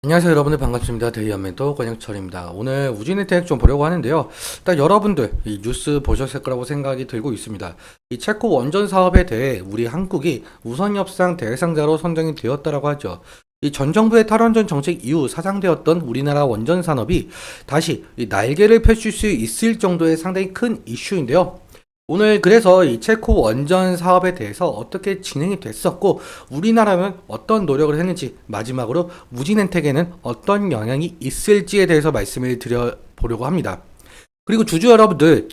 안녕하세요 여러분들 반갑습니다. 데이언멘토 권영철입니다. 오늘 우진혜택 좀 보려고 하는데요. 일단 여러분들 이 뉴스 보셨을 거라고 생각이 들고 있습니다. 이 체코 원전 사업에 대해 우리 한국이 우선협상 대상자로 선정이 되었다라고 하죠. 이 전 정부의 탈원전 정책 이후 사장되었던 우리나라 원전 산업이 다시 이 날개를 펼칠 수 있을 정도의 상당히 큰 이슈인데요. 오늘 그래서 이 체코 원전 사업에 대해서 어떻게 진행이 됐었고 우리나라는 어떤 노력을 했는지, 마지막으로 무진엔텍에는 어떤 영향이 있을지에 대해서 말씀을 드려보려고 합니다. 그리고 주주 여러분들,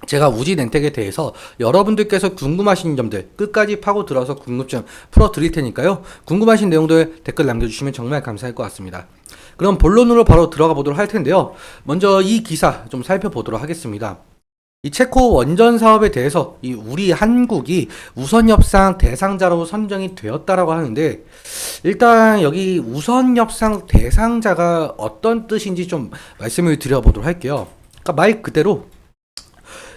제가 우진엔텍에 대해서 여러분들께서 궁금하신 점들 끝까지 파고 들어서 궁금증 풀어드릴 테니까요. 궁금하신 내용들 댓글 남겨주시면 정말 감사할 것 같습니다. 그럼 본론으로 바로 들어가 보도록 할 텐데요. 먼저 이 기사 좀 살펴보도록 하겠습니다. 이 체코 원전 사업에 대해서 이 우리 한국이 우선협상 대상자로 선정이 되었다라고 하는데, 일단 여기 우선협상 대상자가 어떤 뜻인지 좀 말씀을 드려보도록 할게요. 그러니까 말 그대로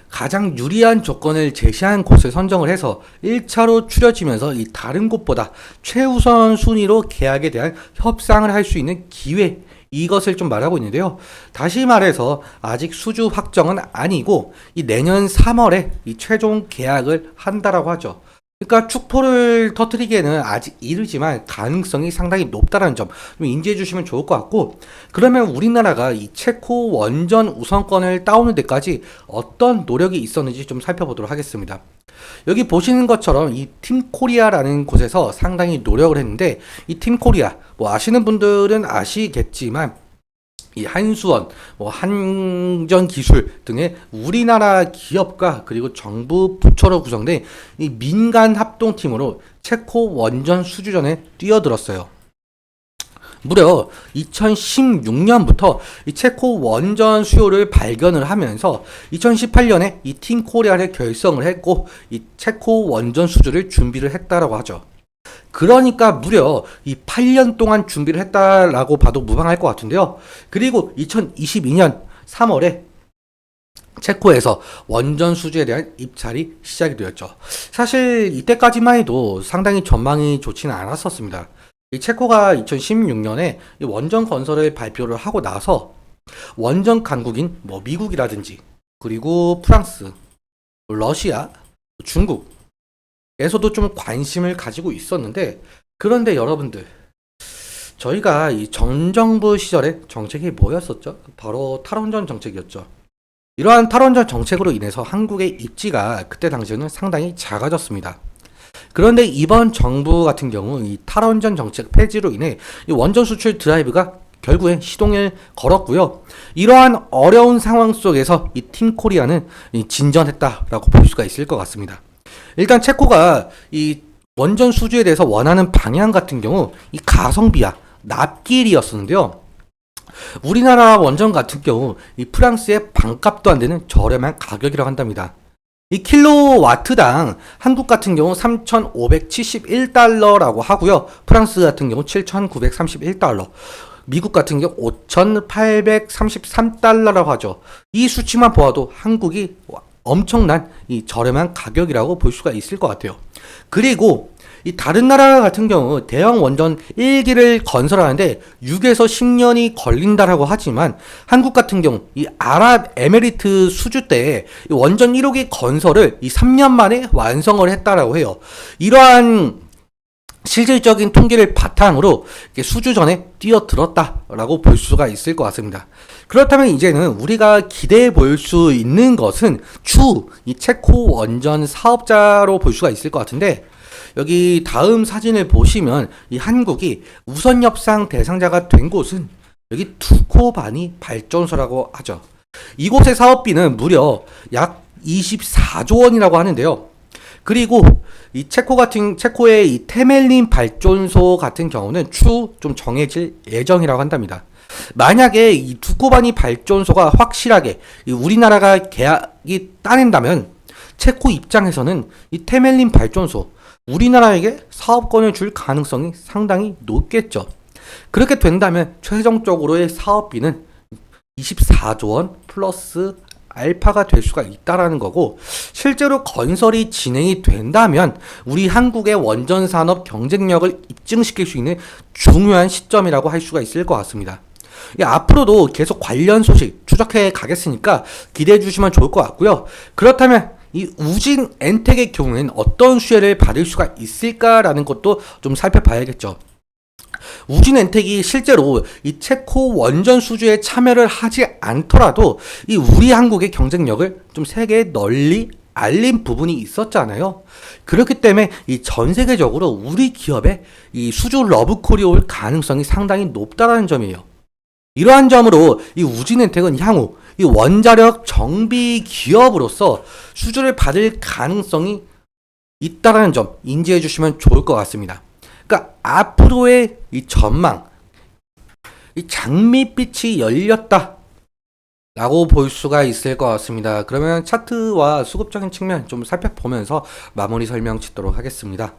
가장 유리한 조건을 제시한 곳을 선정을 해서 1차로 추려지면서 이 다른 곳보다 최우선 순위로 계약에 대한 협상을 할 수 있는 기회, 이것을 좀 말하고 있는데요. 다시 말해서 아직 수주 확정은 아니고 이 내년 3월에 이 최종 계약을 한다라고 하죠. 그러니까 축포를 터뜨리기에는 아직 이르지만 가능성이 상당히 높다는 점 좀 인지해 주시면 좋을 것 같고, 그러면 우리나라가 이 체코 원전 우선권을 따오는 데까지 어떤 노력이 있었는지 좀 살펴보도록 하겠습니다. 여기 보시는 것처럼 이 팀코리아라는 곳에서 상당히 노력을 했는데, 이 팀코리아 뭐 아시는 분들은 아시겠지만 이 한수원, 뭐 한전기술 등의 우리나라 기업과 그리고 정부 부처로 구성된 이 민간 합동팀으로 체코 원전 수주전에 뛰어들었어요. 무려 2016년부터 이 체코 원전 수요를 발견을 하면서 2018년에 이 팀코리아를 결성을 했고 이 체코 원전 수주를 준비를 했다라고 하죠. 그러니까 무려 이 8년 동안 준비를 했다라고 봐도 무방할 것 같은데요. 그리고 2022년 3월에 체코에서 원전 수주에 대한 입찰이 시작이 되었죠. 사실 이때까지만 해도 상당히 전망이 좋지는 않았었습니다. 이 체코가 2016년에 이 원전 건설을 발표를 하고 나서 원전 강국인 뭐 미국이라든지 그리고 프랑스, 러시아, 중국 에서도 좀 관심을 가지고 있었는데, 그런데 여러분들, 저희가 이 전 정부 시절에 정책이 뭐였었죠? 바로 탈원전 정책이었죠. 이러한 탈원전 정책으로 인해서 한국의 입지가 그때 당시에는 상당히 작아졌습니다. 그런데 이번 정부 같은 경우 이 탈원전 정책 폐지로 인해 이 원전 수출 드라이브가 결국엔 시동을 걸었고요. 이러한 어려운 상황 속에서 이 팀코리아는 진전했다라고 볼 수가 있을 것 같습니다. 일단 체코가 이 원전 수주에 대해서 원하는 방향 같은 경우 이 가성비와 납기일이었었는데요. 우리나라 원전 같은 경우 이 프랑스의 반값도 안 되는 저렴한 가격이라고 한답니다. 이 킬로와트당 한국 같은 경우 3,571달러라고 하고요. 프랑스 같은 경우 7,931달러. 미국 같은 경우 5,833달러라고 하죠. 이 수치만 보아도 한국이 엄청난 이 저렴한 가격이라고 볼 수가 있을 것 같아요. 그리고 이 다른 나라 같은 경우 대형 원전 1기를 건설하는데 6에서 10년이 걸린다라고 하지만 한국 같은 경우 이 아랍에미리트 수주 때 이 원전 1호기 건설을 이 3년 만에 완성을 했다라고 해요. 이러한 실질적인 통계를 바탕으로 수주전에 뛰어들었다라고 볼 수가 있을 것 같습니다. 그렇다면 이제는 우리가 기대해 볼 수 있는 것은 추후 이 체코 원전 사업자로 볼 수가 있을 것 같은데, 여기 다음 사진을 보시면 이 한국이 우선 협상 대상자가 된 곳은 여기 두코바니 발전소라고 하죠. 이곳의 사업비는 무려 약 24조 원이라고 하는데요. 그리고 이 체코의 이 테멜린 발전소 같은 경우는 추후 좀 정해질 예정이라고 한답니다. 만약에 이 두코바니 발전소가 확실하게 우리나라가 계약이 따낸다면 체코 입장에서는 이 테멜린 발전소 우리나라에게 사업권을 줄 가능성이 상당히 높겠죠. 그렇게 된다면 최종적으로의 사업비는 24조 원 플러스 알파가 될 수가 있다라는 거고, 실제로 건설이 진행이 된다면 우리 한국의 원전 산업 경쟁력을 입증시킬 수 있는 중요한 시점이라고 할 수가 있을 것 같습니다. 앞으로도 계속 관련 소식 추적해 가겠으니까 기대해 주시면 좋을 것 같고요. 그렇다면 이 우진 엔텍의 경우에는 어떤 수혜를 받을 수가 있을까라는 것도 좀 살펴봐야겠죠. 우진 엔텍이 실제로 이 체코 원전 수주에 참여를 하지 않더라도 이 우리 한국의 경쟁력을 좀 세계에 널리 알린 부분이 있었잖아요. 그렇기 때문에 이 전 세계적으로 우리 기업의 이 수주 러브콜이 올 가능성이 상당히 높다라는 점이에요. 이러한 점으로 이 우진엔텍은 향후 이 원자력 정비 기업으로서 수주를 받을 가능성이 있다라는 점 인지해 주시면 좋을 것 같습니다. 그러니까 앞으로의 이 전망, 이 장밋빛이 열렸다 라고 볼 수가 있을 것 같습니다. 그러면 차트와 수급적인 측면 좀 살펴보면서 마무리 설명 짓도록 하겠습니다.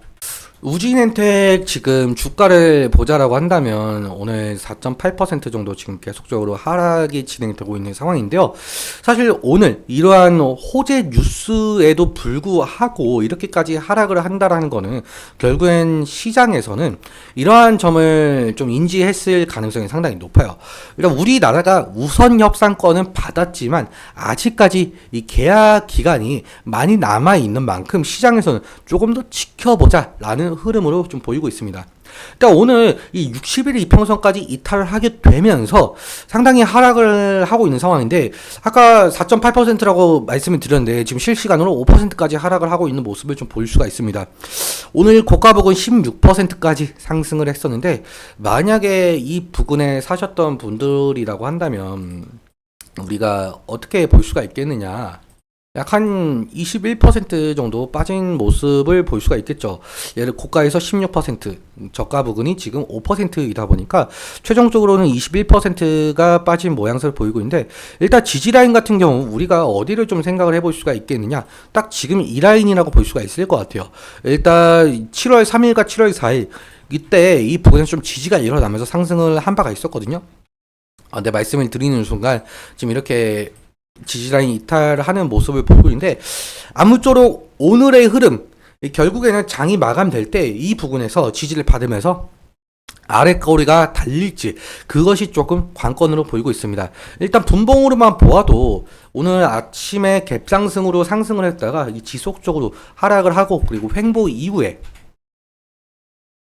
우진엔텍 지금 주가를 보자라고 한다면 오늘 4.8% 정도 지금 계속적으로 하락이 진행되고 있는 상황인데요. 사실 오늘 이러한 호재 뉴스에도 불구하고 이렇게까지 하락을 한다라는 거는 결국엔 시장에서는 이러한 점을 좀 인지했을 가능성이 상당히 높아요. 그러니까 우리나라가 우선 협상권은 받았지만 아직까지 이 계약 기간이 많이 남아 있는 만큼 시장에서는 조금 더 지켜보자라는 흐름으로 좀 보이고 있습니다. 그러니까 오늘 이 60일 이평선까지 이탈을 하게 되면서 상당히 하락을 하고 있는 상황인데, 아까 4.8%라고 말씀을 드렸는데 지금 실시간으로 5%까지 하락을 하고 있는 모습을 좀 볼 수가 있습니다. 오늘 고가 부근 16%까지 상승을 했었는데, 만약에 이 부근에 사셨던 분들이라고 한다면 우리가 어떻게 볼 수가 있겠느냐, 약 한 21% 정도 빠진 모습을 볼 수가 있겠죠. 예를 고가에서 16%, 저가 부근이 지금 5%이다 보니까 최종적으로는 21%가 빠진 모양새를 보이고 있는데, 일단 지지라인 같은 경우 우리가 어디를 좀 생각을 해볼 수가 있겠느냐, 딱 지금 이 라인이라고 볼 수가 있을 것 같아요. 일단 7월 3일과 7월 4일 이때 이 부근에서 좀 지지가 일어나면서 상승을 한 바가 있었거든요. 내 말씀을 드리는 순간 지금 이렇게 지지라인 이탈하는 모습을 보이고 있는데, 아무쪼록 오늘의 흐름, 결국에는 장이 마감될 때 이 부분에서 지지를 받으면서 아래 거리가 달릴지, 그것이 조금 관건으로 보이고 있습니다. 일단 분봉으로만 보아도 오늘 아침에 갭상승으로 상승을 했다가 지속적으로 하락을 하고, 그리고 횡보 이후에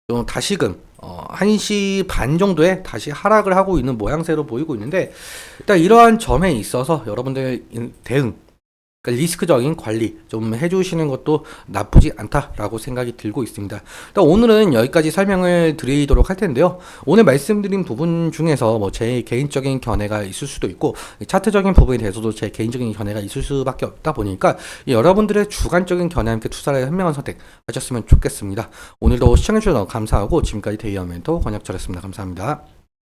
좀 다시금 1시 반 정도에 다시 하락을 하고 있는 모양새로 보이고 있는데, 일단 이러한 점에 있어서 여러분들 대응, 그러니까 리스크적인 관리 좀 해주시는 것도 나쁘지 않다라고 생각이 들고 있습니다. 일단 오늘은 여기까지 설명을 드리도록 할 텐데요. 오늘 말씀드린 부분 중에서 뭐 제 개인적인 견해가 있을 수도 있고, 차트적인 부분에 대해서도 제 개인적인 견해가 있을 수밖에 없다 보니까 여러분들의 주관적인 견해와 함께 투자를 현명한 선택 하셨으면 좋겠습니다. 오늘도 시청해주셔서 감사하고, 지금까지 데이어 멘토 권혁철이었습니다. 감사합니다.